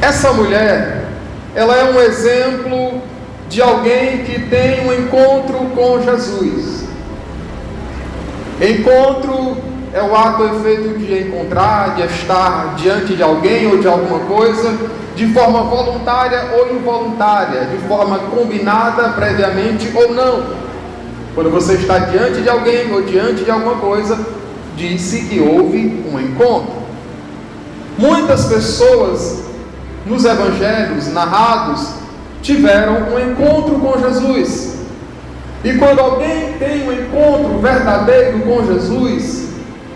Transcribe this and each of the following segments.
Essa mulher, ela é um exemplo de alguém que tem um encontro com Jesus. Encontro é o ato ou efeito de encontrar, de estar diante de alguém ou de alguma coisa, de forma voluntária ou involuntária, de forma combinada previamente ou não. Quando você está diante de alguém ou diante de alguma coisa, disse que houve um encontro. Muitas pessoas nos evangelhos narrados tiveram um encontro com Jesus. E quando alguém tem um encontro verdadeiro com Jesus,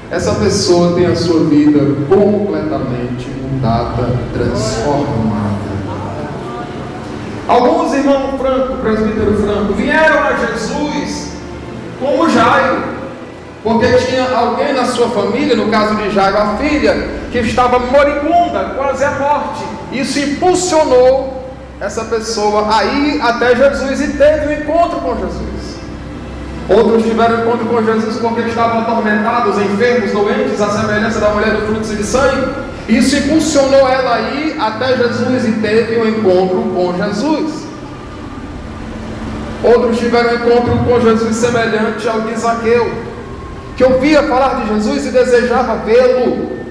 essa pessoa tem a sua vida completamente mudada, transformada. Alguns irmãos Franco, presbítero Franco, vieram a Jesus como Jairo, porque tinha alguém na sua família, no caso de Jairo, a filha, que estava moribunda, quase à morte. Isso impulsionou essa pessoa a ir até Jesus e teve um encontro com Jesus. Outros tiveram encontro com Jesus porque estavam atormentados, enfermos, doentes, à semelhança da mulher do fluxo de sangue. Isso impulsionou ela a ir até Jesus e teve um encontro com Jesus. Outros tiveram um encontro com Jesus semelhante ao de Zaqueu, que ouvia falar de Jesus e desejava vê-lo.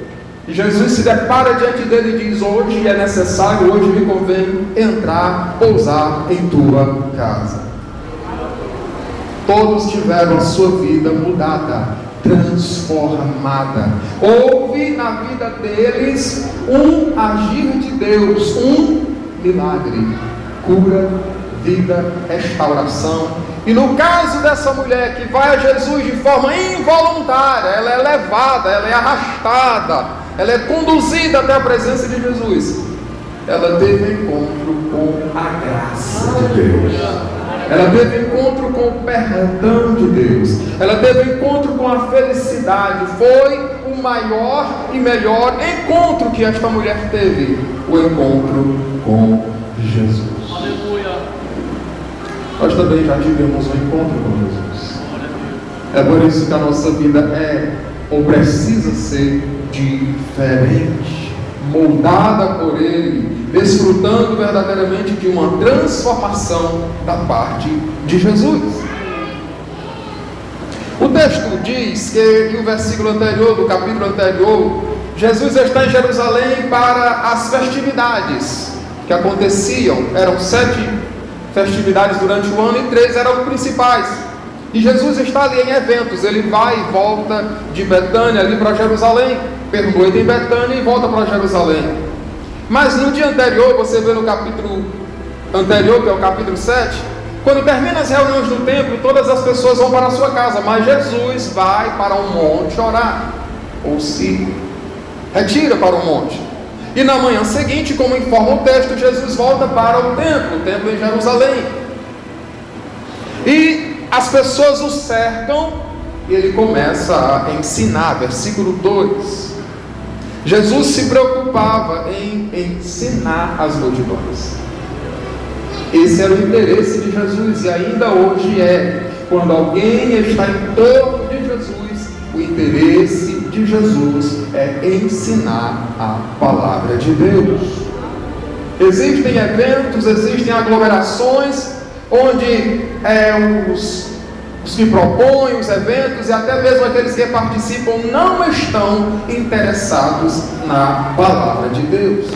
E Jesus se depara diante dele e diz: hoje é necessário, hoje me convém entrar, pousar em tua casa. Todos tiveram a sua vida mudada, transformada. Houve na vida deles um agir de Deus, um milagre, cura, vida, restauração. E no caso dessa mulher que vai a Jesus de forma involuntária, ela é levada, ela é arrastada, ela é conduzida até a presença de Jesus. Ela teve encontro com a graça de Deus. Ela teve encontro com o perdão de Deus. Ela teve encontro com a felicidade. Foi o maior e melhor encontro que esta mulher teve, o encontro com Jesus. Aleluia. Nós também já tivemos um encontro com Jesus. É por isso que a nossa vida é ou precisa ser diferente, moldada por Ele, desfrutando verdadeiramente de uma transformação da parte de Jesus. O texto diz que no versículo anterior, do capítulo anterior, Jesus está em Jerusalém para as festividades que aconteciam. Eram 7 festividades durante o ano e 3 eram principais. E Jesus está ali em eventos. Ele vai e volta de Betânia ali para Jerusalém, pernoita em Betânia e volta para Jerusalém. Mas no dia anterior, você vê no capítulo anterior, que é o capítulo 7, quando termina as reuniões do templo, todas as pessoas vão para a sua casa, mas Jesus vai para um monte orar, ou se retira para o monte. E na manhã seguinte, como informa o texto, Jesus volta para o templo em Jerusalém. E as pessoas o cercam e ele começa a ensinar, versículo 2. Jesus se preocupava em ensinar as multidões. Esse era o interesse de Jesus e ainda hoje é. Quando alguém está em torno de Jesus, o interesse de Jesus é ensinar a palavra de Deus. Existem eventos, existem aglomerações onde os que propõem os eventos e até mesmo aqueles que participam não estão interessados na palavra de Deus.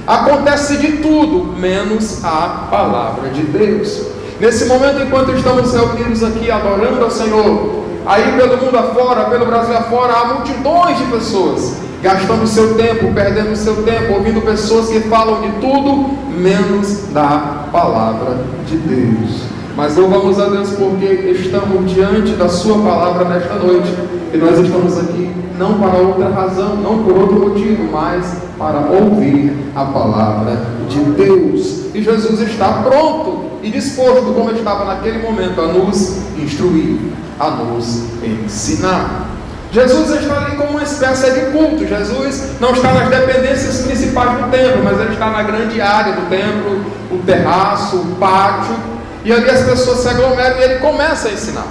Acontece de tudo, menos a palavra de Deus. Nesse momento, enquanto estamos reunidos aqui adorando ao Senhor, aí pelo mundo afora, pelo Brasil afora, há multidões de pessoas gastando seu tempo, perdendo seu tempo, ouvindo pessoas que falam de tudo, menos da palavra de Deus. Mas louvamos a Deus porque estamos diante da sua palavra nesta noite. E nós estamos aqui não para outra razão, não por outro motivo, mas para ouvir a palavra de Deus. E Jesus está pronto e disposto, como estava naquele momento, a nos instruir, a nos ensinar. Jesus está ali como uma espécie de culto. Jesus não está nas dependências principais do templo, mas ele está na grande área do templo, o terraço, o pátio. E ali as pessoas se aglomeram e ele começa a ensinar.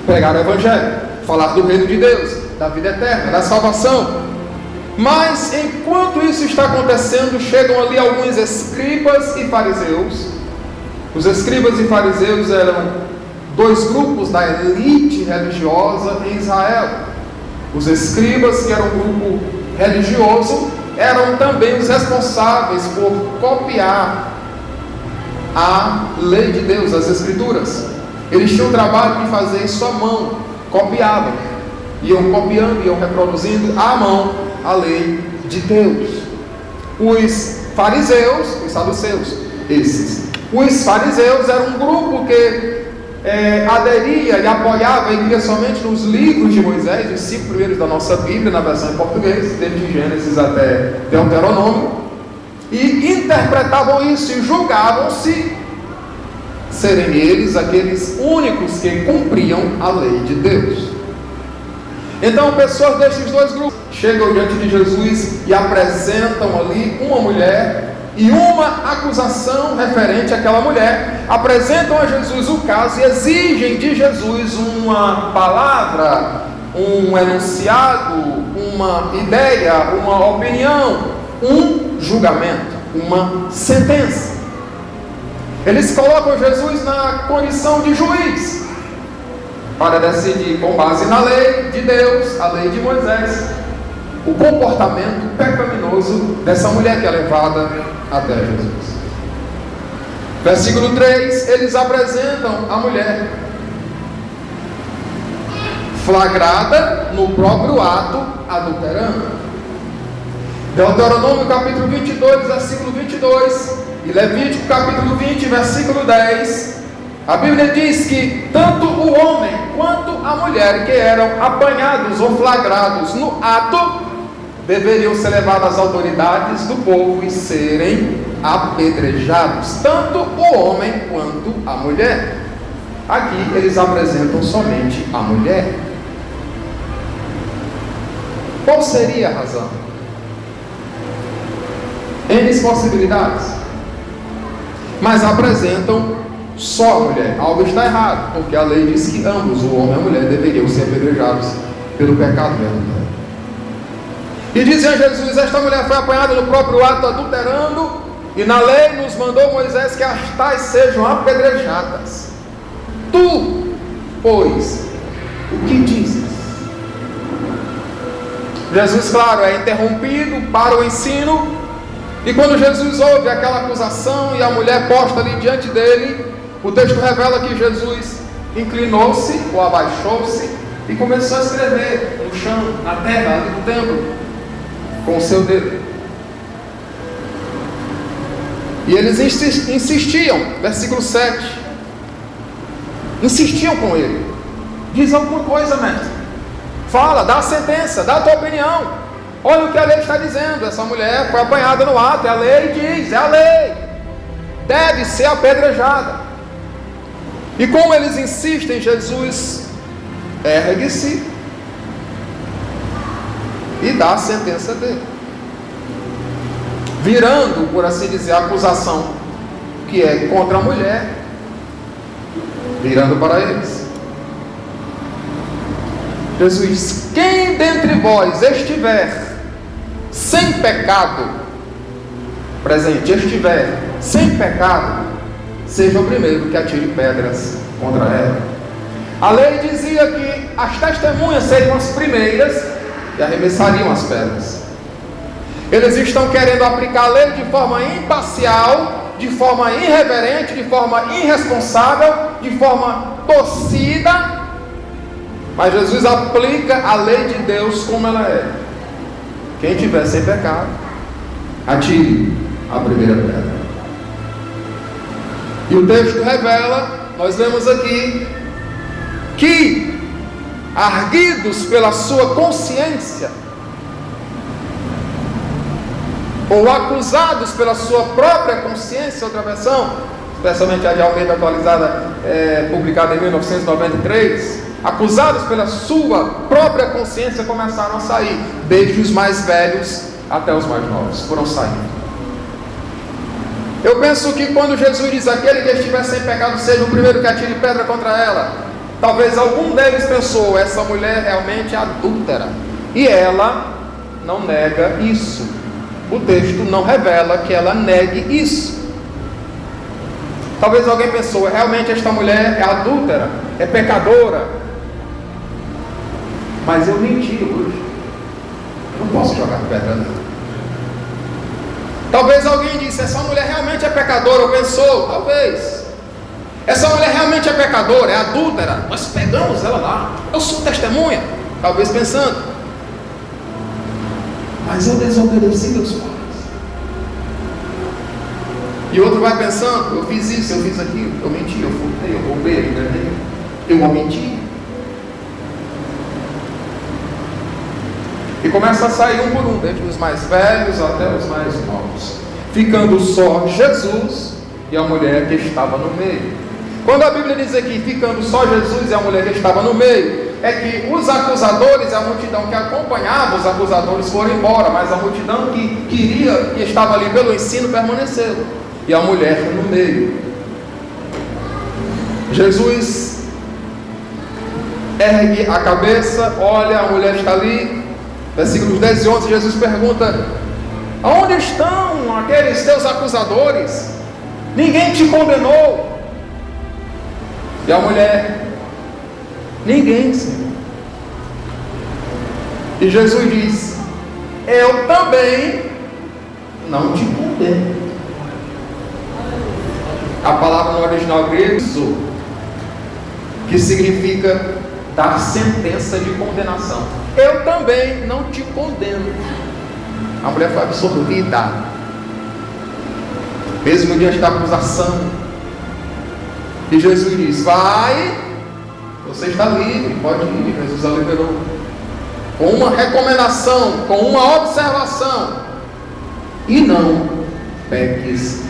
Pregar o evangelho, falar do reino de Deus, da vida eterna, da salvação. Mas enquanto isso está acontecendo, chegam ali alguns escribas e fariseus. Os escribas e fariseus eram dois grupos da elite religiosa em Israel. Os escribas, que eram um grupo religioso, eram também os responsáveis por copiar a lei de Deus, as escrituras. Eles tinham o trabalho de fazer isso à mão, copiavam, iam copiando, iam reproduzindo à mão a lei de Deus. Os fariseus, os saduceus, os fariseus eram um grupo que aderia e apoiava e cria somente nos livros de Moisés, os 5 primeiros da nossa Bíblia, na versão em português, desde Gênesis até Deuteronômio, e interpretavam isso e julgavam-se serem eles aqueles únicos que cumpriam a lei de Deus. Então, pessoas destes dois grupos chegam diante de Jesus e apresentam ali uma mulher e uma acusação referente àquela mulher. Apresentam a Jesus o caso e exigem de Jesus uma palavra, um enunciado, uma ideia, uma opinião, um julgamento, uma sentença. Eles colocam Jesus na condição de juiz, para decidir com base na lei de Deus, a lei de Moisés, o comportamento pecaminoso dessa mulher que é levada até Jesus. Versículo 3, eles apresentam a mulher flagrada no próprio ato, adulterando. Deuteronômio capítulo 22, versículo 22, e Levítico capítulo 20, versículo 10, a Bíblia diz que tanto o homem quanto a mulher que eram apanhados ou flagrados no ato deveriam ser levados às autoridades do povo e serem apedrejados, tanto o homem quanto a mulher. Aqui eles apresentam somente a mulher. Qual seria a razão? N possibilidades, mas apresentam só a mulher. Algo está errado, porque a lei diz que ambos, o homem e a mulher, deveriam ser apedrejados pelo pecado dela. E dizem a Jesus: esta mulher foi apanhada no próprio ato adulterando, e na lei nos mandou Moisés que as tais sejam apedrejadas. Tu, pois, o que dizes? Jesus, claro, é interrompido para o ensino, e quando Jesus ouve aquela acusação e a mulher posta ali diante dele, o texto revela que Jesus inclinou-se ou abaixou-se e começou a escrever no chão, na terra ali do templo, com o seu dedo. E eles insistiam, versículo 7, insistiam com ele: diz alguma coisa, mestre, fala, dá a sentença, dá a tua opinião. Olha o que a lei está dizendo, essa mulher foi apanhada no ato, e a lei diz, é a lei, deve ser apedrejada. E como eles insistem, Jesus ergue-se e dá a sentença dele, virando, por assim dizer, a acusação que é contra a mulher, virando para eles. Jesus diz: quem dentre vós estiver sem pecado, presente, estiver sem pecado, seja o primeiro que atire pedras contra ela. A lei dizia que as testemunhas seriam as primeiras e arremessariam as pedras. Eles estão querendo aplicar a lei de forma imparcial, de forma irreverente, de forma irresponsável, de forma torcida, mas Jesus aplica a lei de Deus como ela é. Quem tiver sem pecado, atire a primeira pedra. E o texto revela, nós lemos aqui, que arguidos pela sua consciência, ou acusados pela sua própria consciência, outra versão, especialmente a de Almeida atualizada, publicada em 1993, acusados pela sua própria consciência, começaram a sair, desde os mais velhos até os mais novos, foram saindo. Eu penso que quando Jesus diz: aquele que estiver sem pecado seja o primeiro que atire pedra contra ela, talvez algum deles pensou: essa mulher realmente é adúltera, e ela não nega isso. O texto não revela que ela negue isso. Talvez alguém pensou, realmente esta mulher é adúltera, é pecadora. Mas eu menti hoje. Não posso jogar pedra nela. Talvez alguém disse, essa mulher realmente é pecadora, ou pensou, talvez. Essa mulher realmente é pecadora, é adúltera. Nós pegamos ela lá. Eu sou testemunha. Talvez pensando. Mas eu desobedeci meus pais. E outro vai pensando, eu fiz isso, eu fiz aquilo, eu menti, eu furtei, eu roubei, eu enganei, eu menti. E começa a sair um por um, desde os mais velhos até os mais novos, ficando só Jesus e a mulher que estava no meio. Quando a Bíblia diz aqui, ficando só Jesus e a mulher que estava no meio, é que os acusadores, a multidão que acompanhava os acusadores foram embora, mas a multidão que queria, que estava ali pelo ensino, permaneceu. E a mulher no meio. Jesus ergue a cabeça, olha, a mulher está ali. Versículos 10 e 11, Jesus pergunta: aonde estão aqueles teus acusadores? Ninguém te condenou? E a mulher: ninguém, Senhor. E Jesus diz: eu também não te condeno. A palavra no original grego, que significa dar sentença de condenação. Eu também não te condeno. A mulher foi absorvida, mesmo diante da acusação. E Jesus diz: vai, você está livre, pode ir. Jesus a liberou, com uma recomendação, com uma observação: e não peques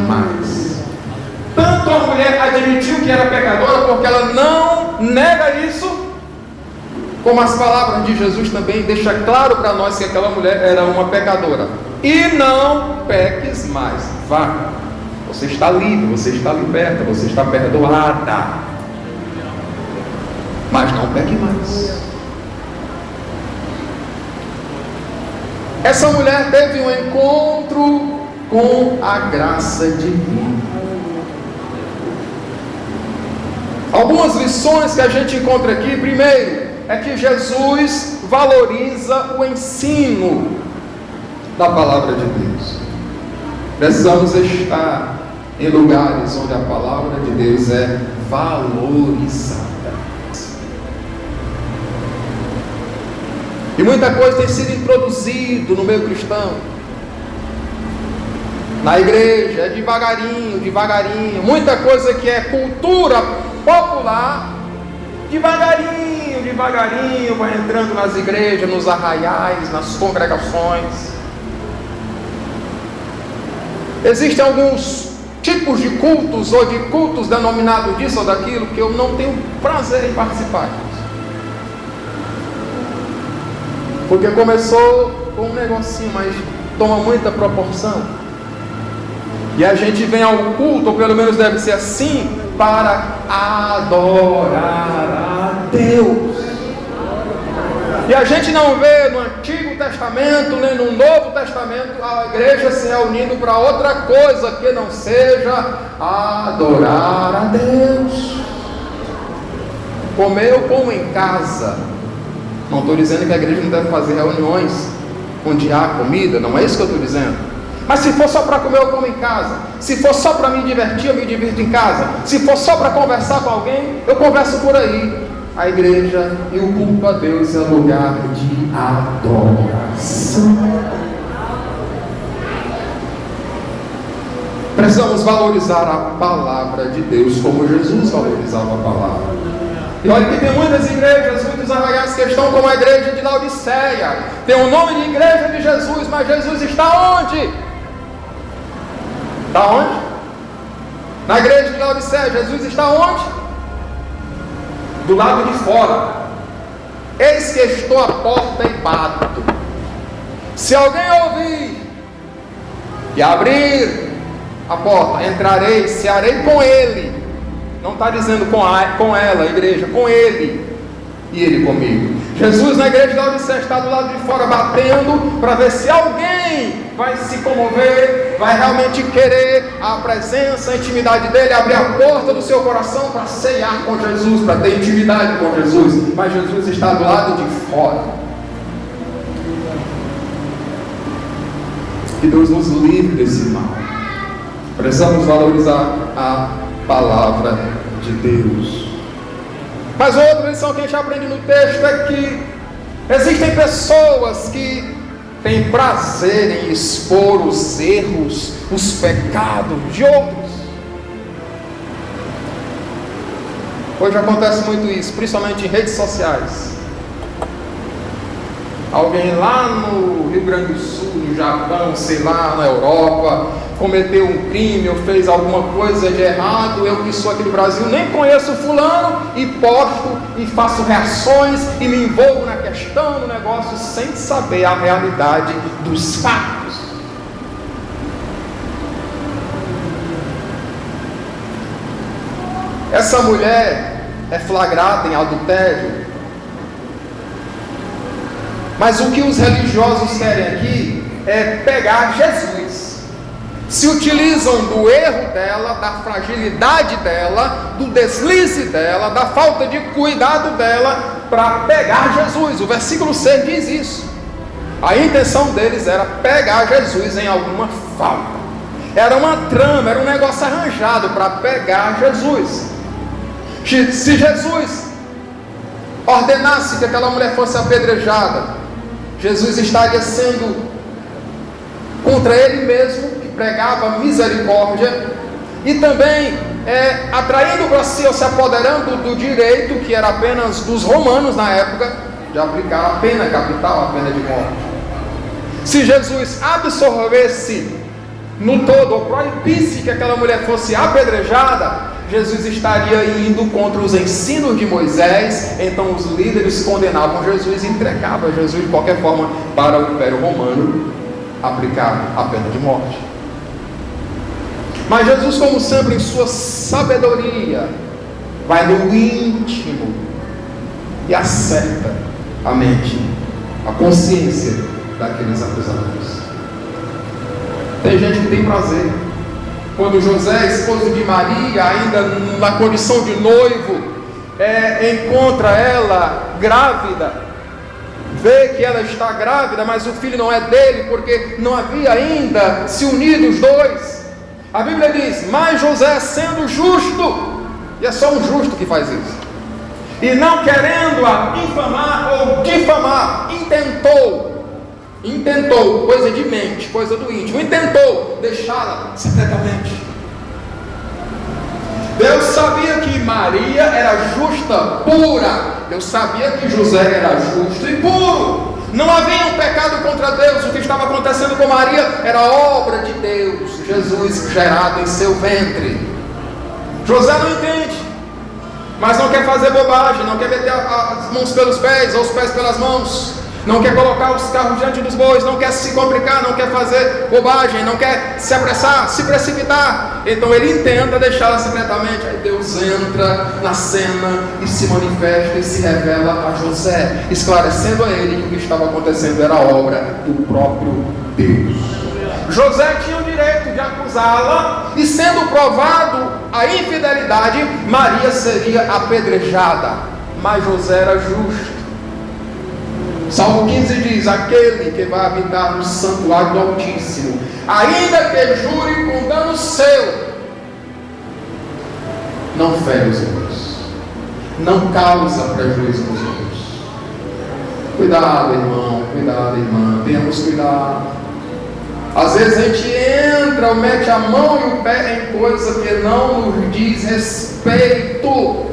mais. Tanto a mulher admitiu que era pecadora, porque ela não nega isso, como as palavras de Jesus também deixam claro para nós que aquela mulher era uma pecadora. E não peques mais. Vá, você está livre, você está liberta, você está perdoada, mas não peque mais. Essa mulher teve um encontro com a graça divina. Algumas lições que a gente encontra aqui. Primeiro, é que Jesus valoriza o ensino da palavra de Deus. Precisamos estar em lugares onde a palavra de Deus é valorizada. E muita coisa tem sido introduzido no meio cristão, na igreja, é devagarinho, devagarinho. Muita coisa que é cultura popular, devagarinho, devagarinho, vai entrando nas igrejas, nos arraiais, nas congregações. Existem alguns tipos de cultos, ou de cultos denominados disso ou daquilo, que eu não tenho prazer em participar disso. Porque começou com um negocinho, mas toma muita proporção. E a gente vem ao culto, ou pelo menos deve ser assim, para adorar a Deus. E a gente não vê no Antigo Testamento, nem no Novo Testamento, a igreja se reunindo para outra coisa que não seja adorar a Deus. Comer eu como em casa. Não estou dizendo que a igreja não deve fazer reuniões onde há comida, não é isso que eu estou dizendo. Mas se for só para comer, eu como em casa. Se for só para me divertir, eu me divirto em casa. Se for só para conversar com alguém, eu converso por aí. A igreja e o culto a Deus é lugar de adoração. Precisamos valorizar a palavra de Deus como Jesus valorizava a palavra. E olha que tem muitas igrejas, muitos arraiais que estão como a igreja de Laodiceia. Tem o nome de igreja de Jesus, mas Jesus está onde? Está onde? Na igreja de Laodiceia. Jesus está onde? Do lado de fora. Eis que estou à porta e bato. Se alguém ouvir e abrir a porta, entrarei, cearei com ele. Não está dizendo com ela, igreja, com ele, e ele comigo. Jesus na igreja de Laodiceia está do lado de fora batendo para ver se alguém vai se comover, vai realmente querer a presença, a intimidade dele, abrir a porta do seu coração para ceiar com Jesus, para ter intimidade com Jesus. Mas Jesus está do lado de fora. Que Deus nos livre desse mal. Precisamos valorizar a palavra de Deus. Mas outra lição que a gente aprende no texto é que existem pessoas que têm prazer em expor os erros, os pecados de outros. Hoje acontece muito isso, principalmente em redes sociais. Alguém lá no Rio Grande do Sul, no Japão, sei lá, na Europa, cometeu um crime ou fez alguma coisa de errado. Eu que sou aqui do Brasil, nem conheço fulano, e posto, e faço reações, e me envolvo na questão, no negócio, sem saber a realidade dos fatos. Essa mulher é flagrada em adultério. Mas o que os religiosos querem aqui é pegar Jesus. Se utilizam do erro dela, da fragilidade dela, do deslize dela, da falta de cuidado dela, para pegar Jesus. O versículo 6 diz isso. A intenção deles era pegar Jesus em alguma falta. Era uma trama, era um negócio arranjado para pegar Jesus. Se Jesus ordenasse que aquela mulher fosse apedrejada, Jesus estaria sendo contra ele mesmo, que pregava misericórdia, e também atraindo para si, ou se apoderando do direito, que era apenas dos romanos na época, de aplicar a pena capital, a pena de morte. Se Jesus absorvesse no todo, ou proibisse que aquela mulher fosse apedrejada, Jesus estaria indo contra os ensinos de Moisés. Então os líderes condenavam Jesus e entregavam Jesus de qualquer forma para o Império Romano aplicar a pena de morte. Mas Jesus, como sempre, em sua sabedoria, vai no íntimo e acerta a mente, a consciência daqueles acusadores. Tem gente que tem prazer. Quando José, esposo de Maria, ainda na condição de noivo, encontra ela grávida, vê que ela está grávida, mas o filho não é dele, porque não havia ainda se unido os dois. A Bíblia diz: mas José, sendo justo, e é só um justo que faz isso, e não querendo-a infamar ou difamar, intentou, coisa de mente, coisa do íntimo, intentou deixá-la secretamente. Deus sabia que Maria era justa, pura. Deus sabia que José era justo e puro. Não havia um pecado contra Deus. O que estava acontecendo com Maria era obra de Deus, Jesus gerado em seu ventre. José não entende, mas não quer fazer bobagem, não quer meter as mãos pelos pés ou os pés pelas mãos, não quer colocar os carros diante dos bois, não quer se complicar, não quer fazer bobagem, não quer se apressar, se precipitar. Então ele tenta deixá-la secretamente. Aí Deus entra na cena e se manifesta e se revela a José, esclarecendo a ele que o que estava acontecendo era obra do próprio Deus. José tinha o direito de acusá-la, e sendo provado a infidelidade, Maria seria apedrejada. Mas José era justo. Salmo 15 diz: aquele que vai habitar no santuário do Altíssimo, ainda que jure com dano seu, não fere os outros, não causa prejuízo nos outros. Cuidado, irmão, cuidado, irmã, tenhamos cuidado. Às vezes a gente entra, mete a mão e o pé em coisa que não nos diz respeito,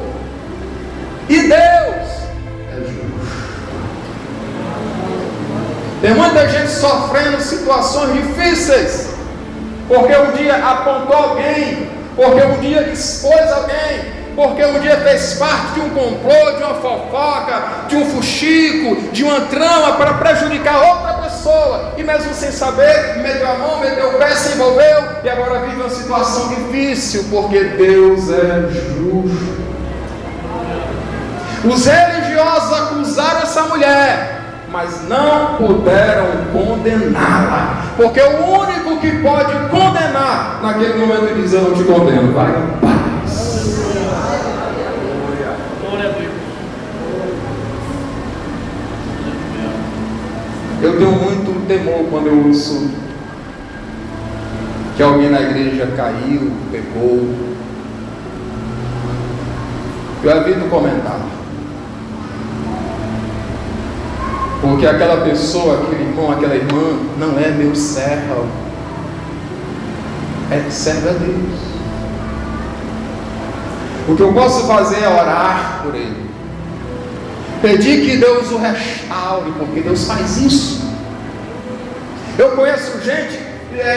e Deus é justo. Tem muita gente sofrendo situações difíceis, porque um dia apontou alguém, porque um dia expôs alguém, porque um dia fez parte de um complô, de uma fofoca, de um fuxico, de uma trama para prejudicar outra pessoa, e mesmo sem saber, meteu a mão, meteu o pé, se envolveu, e agora vive uma situação difícil, porque Deus é justo. Os religiosos religiosos acusaram essa mulher, mas não puderam condená-la, porque o único que pode condenar naquele momento diz: eu não te condeno, vai em paz. Eu tenho muito temor quando eu ouço que alguém na igreja caiu, pecou. Eu evito comentar, porque aquela pessoa, aquele irmão, aquela irmã não é meu servo, serve a Deus. O que eu posso fazer é orar por ele, pedir que Deus o restaure, porque Deus faz isso. Eu conheço gente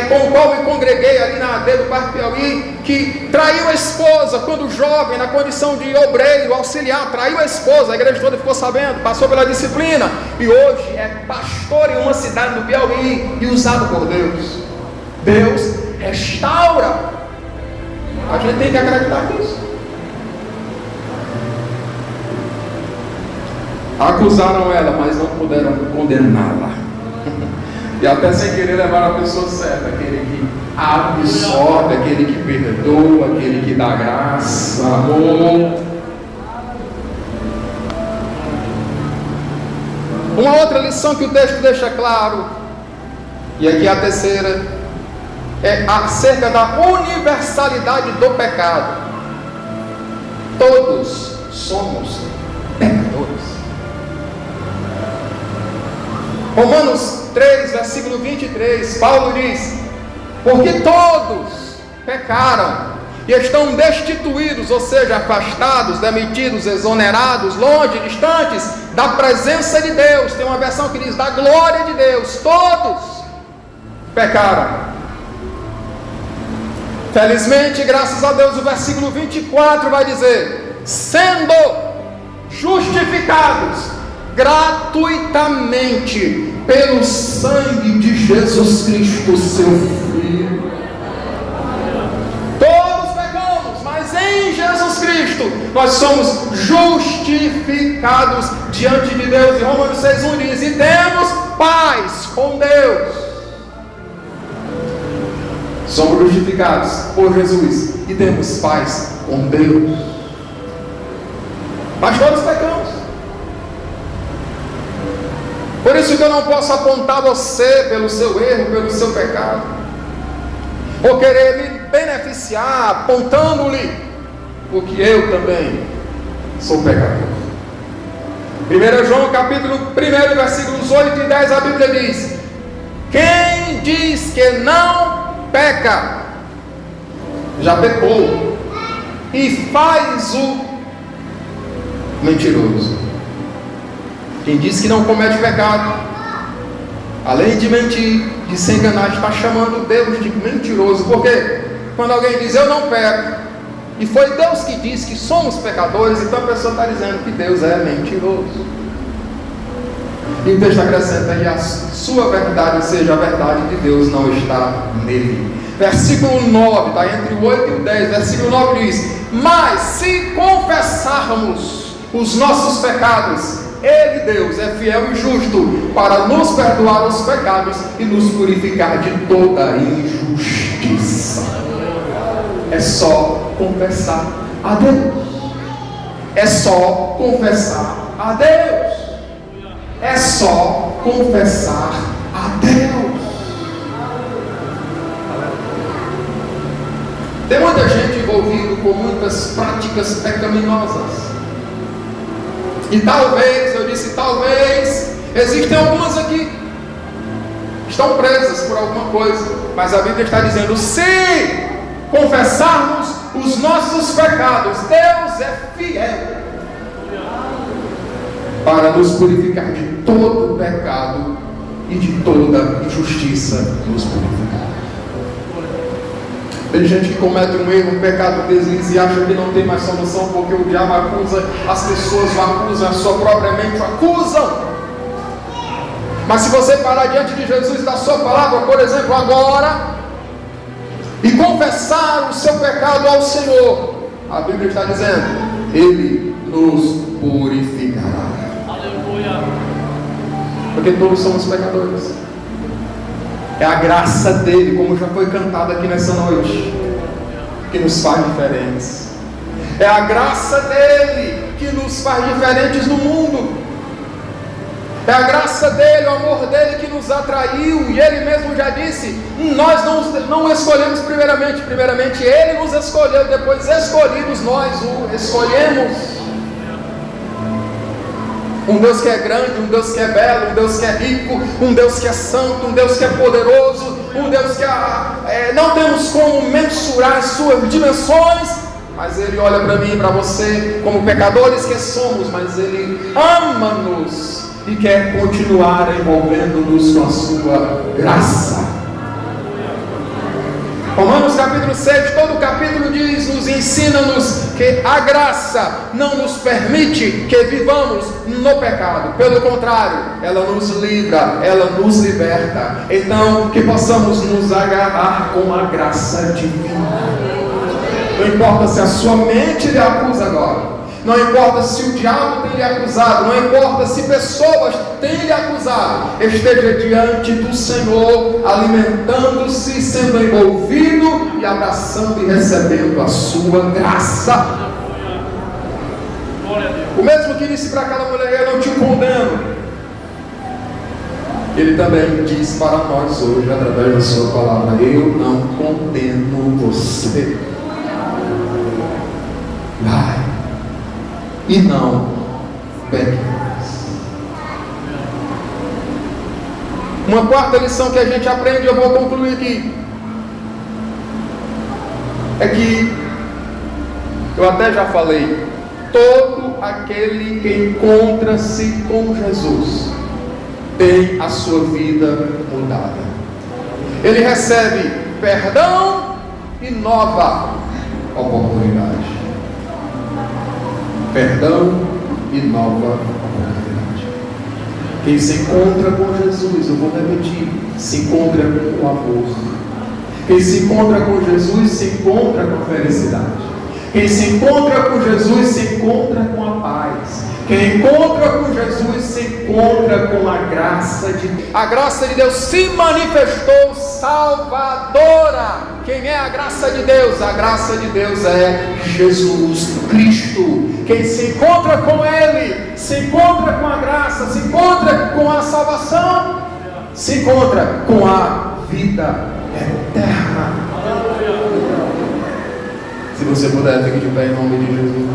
com o qual me congreguei ali na AD do Parque Piauí, que traiu a esposa quando jovem, na condição de obreiro, auxiliar, traiu a esposa, a igreja toda ficou sabendo, passou pela disciplina, e hoje é pastor em uma cidade do Piauí, e usado por Deus. Deus restaura. A gente tem que acreditar nisso. Acusaram ela, mas não puderam condená-la. E até sem querer levar a pessoa certa, aquele que absorve, aquele que perdoa, aquele que dá graça, amor. Uma outra lição que o texto deixa claro, e aqui a terceira, é acerca da universalidade do pecado. Todos somos pecadores. Romanos 3, versículo 23, Paulo diz: porque todos pecaram e estão destituídos, ou seja, afastados, demitidos, exonerados, longe, distantes da presença de Deus. Tem uma versão que diz da glória de Deus. Todos pecaram. Felizmente, graças a Deus, o versículo 24 vai dizer: sendo justificados gratuitamente pelo sangue de Jesus Cristo, seu Filho. Todos pecamos, mas em Jesus Cristo nós somos justificados diante de Deus. E Romanos 6,1 diz: e temos paz com Deus. Somos justificados por Jesus e temos paz com Deus. Mas todos pecamos. Por isso que eu não posso apontar você pelo seu erro, pelo seu pecado, ou querer lhe beneficiar apontando-lhe, porque eu também sou pecador. 1 João capítulo 1, versículos 8 e 10, a Bíblia diz: quem diz que não peca, já pecou, e faz o mentiroso. Quem diz que não comete pecado, além de mentir, de se enganar, está chamando Deus de mentiroso. Porque quando alguém diz eu não peco, e foi Deus que disse que somos pecadores, então a pessoa está dizendo que Deus é mentiroso. E o texto acrescenta: e a sua verdade, ou seja, a verdade de Deus, não está nele. Versículo 9, está entre o 8 e o 10, versículo 9 diz: mas se confessarmos os nossos pecados, Ele, Deus, é fiel e justo para nos perdoar os pecados e nos purificar de toda injustiça. É só confessar a Deus. É só confessar a Deus. É só confessar a Deus. Tem muita gente envolvida com muitas práticas pecaminosas. E talvez, eu disse talvez, existem algumas aqui que estão presas por alguma coisa, mas a Bíblia está dizendo: se confessarmos os nossos pecados, Deus é fiel para nos purificar de todo pecado e de toda injustiça, nos purificar. Tem gente que comete um erro, um pecado, um deslize e acha que não tem mais solução, porque o diabo acusa, as pessoas o acusam, a sua própria mente o acusam. Mas se você parar diante de Jesus, da sua palavra, por exemplo, agora, e confessar o seu pecado ao Senhor, a Bíblia está dizendo: Ele nos purificará. Aleluia. Porque todos somos pecadores. É a graça dele, como já foi cantado aqui nessa noite, que nos faz diferentes. É a graça dele que nos faz diferentes no mundo. É a graça dele, o amor dele que nos atraiu. E ele mesmo já disse: nós não escolhemos primeiramente. Primeiramente ele nos escolheu, depois escolhidos nós o escolhemos. Um Deus que é grande, um Deus que é belo, um Deus que é rico, um Deus que é santo, um Deus que é poderoso, um Deus que não temos como mensurar as suas dimensões, mas Ele olha para mim e para você como pecadores que somos, mas Ele ama-nos e quer continuar envolvendo-nos com a sua graça. Romanos capítulo 7, todo o capítulo nos ensina-nos que a graça não nos permite que vivamos no pecado. Pelo contrário, ela nos livra, ela nos liberta. Então, que possamos nos agarrar com a graça divina. Não importa se a sua mente lhe acusa agora. Não importa se o diabo tem lhe acusado, não importa se pessoas têm lhe acusado, esteja diante do Senhor, alimentando-se, sendo envolvido e abraçando e recebendo a sua graça. O mesmo que disse para aquela mulher: eu não te condeno, Ele também diz para nós hoje, através da sua palavra: eu não condeno você. Vai e não peque mais. Uma quarta lição que a gente aprende, eu vou concluir aqui, é que eu até já falei: todo aquele que encontra-se com Jesus tem a sua vida mudada. Ele recebe perdão e nova oportunidade. Perdão e nova oportunidade. Quem se encontra com Jesus, eu vou repetir, se encontra com o amor. Quem se encontra com Jesus se encontra com a felicidade. Quem se encontra com Jesus se encontra com a paz. Quem encontra com Jesus se encontra com a graça de Deus. A graça de Deus se manifestou salvadora. Quem é a graça de Deus? A graça de Deus é Jesus Cristo. Quem se encontra com Ele, se encontra com a graça, se encontra com a salvação, se encontra com a vida eterna. Se você puder, fique de pé em nome de Jesus.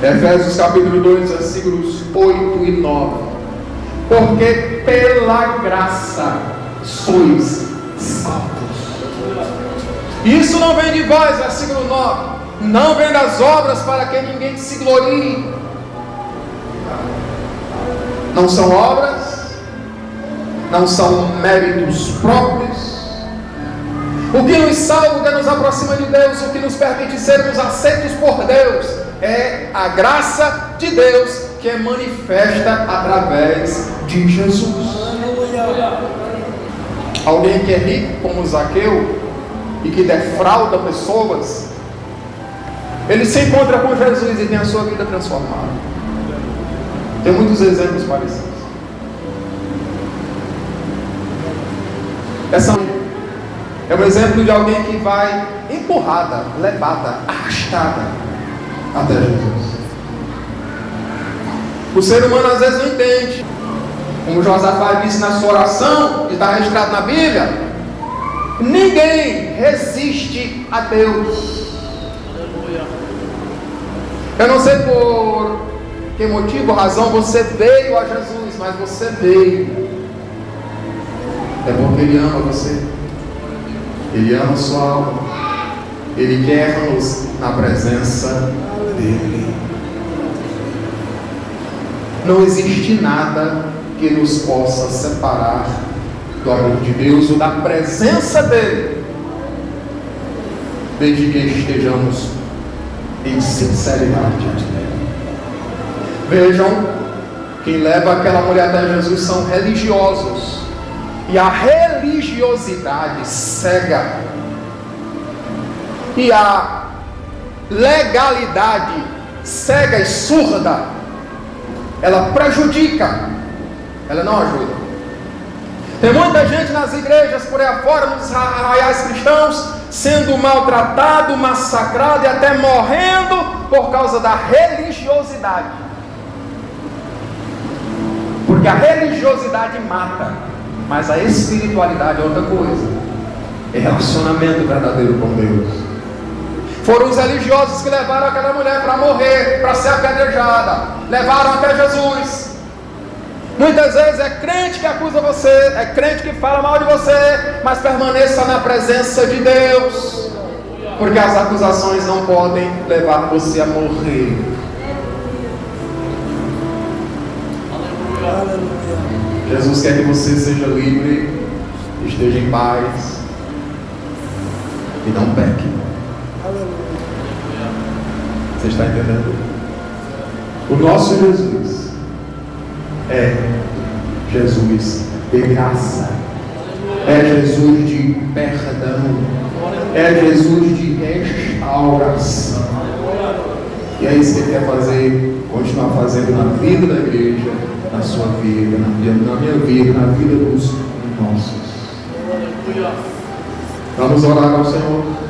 Efésios capítulo 2, versículos 8 e 9. Porque pela graça sois salvos. Isso não vem de vós, versículo 9. Não vem das obras, para que ninguém se glorie. Não são obras, não são méritos próprios. O que nos salva, o que nos aproxima de Deus, o que nos permite sermos aceitos por Deus, é a graça de Deus que é manifesta através de Jesus. Alguém que é rico como Zaqueu e que defrauda pessoas, ele se encontra com Jesus e tem a sua vida transformada. Tem muitos exemplos parecidos. Essa é um exemplo de alguém que vai empurrada, levada, arrastada até Jesus. O ser humano às vezes não entende. Como Josafá disse na sua oração, que está registrado na Bíblia: ninguém resiste a Deus. Eu não sei por que motivo ou razão você veio a Jesus, mas você veio. É porque Ele ama você. Ele ama a sua alma. Ele quer-nos na presença dEle. Não existe nada que nos possa separar do amor de Deus ou da presença dEle, desde que estejamos em sinceridade diante dEle. Vejam, quem leva aquela mulher até Jesus são religiosos. E a religiosidade cega. e a legalidade cega e surda, ela prejudica, ela não ajuda. Tem muita gente nas igrejas por aí afora, nos arraiais cristãos, sendo maltratado, massacrado e até morrendo por causa da religiosidade. Porque a religiosidade mata, mas a espiritualidade é outra coisa. É relacionamento verdadeiro com Deus. Foram os religiosos que levaram aquela mulher para morrer, para ser apedrejada. Levaram até Jesus. Muitas vezes é crente que acusa você, é crente que fala mal de você, mas permaneça na presença de Deus, porque as acusações não podem levar você a morrer. Jesus quer que você seja livre, esteja em paz e não peque. Você está entendendo? O nosso Jesus é Jesus de graça, é Jesus de perdão, é Jesus de restauração. E é isso que Ele quer fazer, continuar fazendo na vida da igreja, na sua vida, na minha vida, na vida dos nossos. Vamos orar ao Senhor.